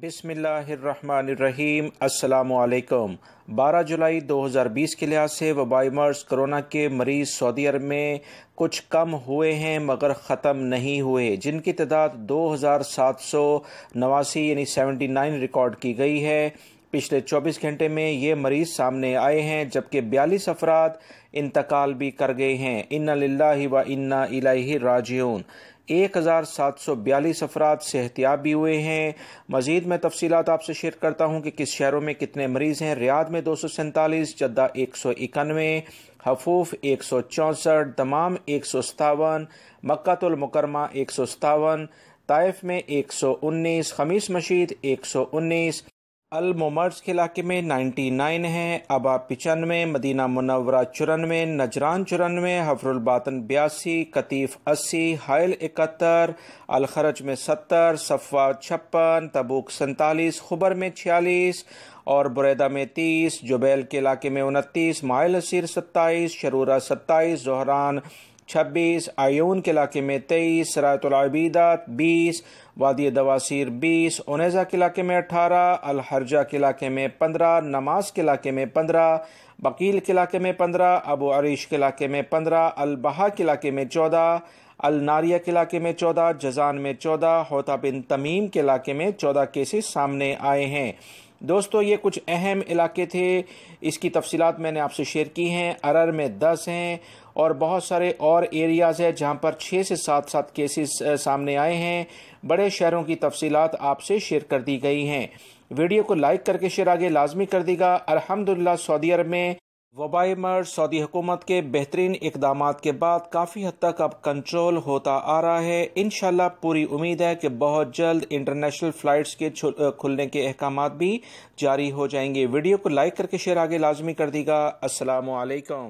بسم اللہ الرحمن الرحیم۔ السلام علیکم۔ 12 جولائی 2020 کے لحاظ سے وبائی مرض کرونا کے مریض سعودی عرب میں کچھ کم ہوئے ہیں مگر ختم نہیں ہوئے، جن کی تعداد 2789 یعنی 79 ریکارڈ کی گئی ہے۔ پچھلے 24 گھنٹے میں یہ مریض سامنے آئے ہیں، جبکہ 42 افراد انتقال بھی کر گئے ہیں۔ انا للہ و انا الیہ راجعون۔ 1742 افراد صحتیاب بھی ہوئے ہیں۔ مزید میں تفصیلات آپ سے شیئر کرتا ہوں کہ کس شہروں میں کتنے مریض ہیں۔ ریاض میں 247، جدہ 191، حفوف 164، دمام 157، مکہ المکرمہ 157، طائف میں 119، خمیس مشید 119، الممرز کے علاقے میں 99 ہیں، ابا 95، مدینہ منورہ 94، نجران 94، حفر الباطن 82، قطیف 80، حائل 71، الخرج میں 70، صفا 56، تبوک 47، خبر میں 46 اور بریدہ میں 30، جبیل کے علاقے میں 29، مائل اسیر 27، شرورہ 27، زہران 26، عیون کے علاقے میں 23، سرایت العبیدہ 20، وادی دواسیر 20، انیزہ کے علاقے میں 18، الحرجہ کے علاقے میں 15، نماز کے علاقے میں 15، بقیل کے علاقے میں 15، ابو عریش کے علاقے میں 15، البہا کے علاقے میں 14، الناریہ کے علاقے میں 14، جزان میں 14، ہوتا بن تمیم کے علاقے میں 14 کیسز سامنے آئے ہیں۔ دوستو، یہ کچھ اہم علاقے تھے، اس کی تفصیلات میں نے آپ سے شیئر کی ہیں۔ ارر میں 10 ہیں اور بہت سارے اور ایریاز ہیں جہاں پر 6 سے 7 کیسز سامنے آئے ہیں۔ بڑے شہروں کی تفصیلات آپ سے شیئر کر دی گئی ہیں۔ ویڈیو کو لائک کر کے شیئر آگے لازمی کر دی گا۔ الحمدللہ سعودی عرب میں وبائی مرض سعودی حکومت کے بہترین اقدامات کے بعد کافی حد تک اب کنٹرول ہوتا آ رہا ہے۔ انشاءاللہ پوری امید ہے کہ بہت جلد انٹرنیشنل فلائٹس کے کھلنے کے احکامات بھی جاری ہو جائیں گے۔ ویڈیو کو لائک کر کے شیئر آگے لازمی کر دی گا۔ السلام علیکم۔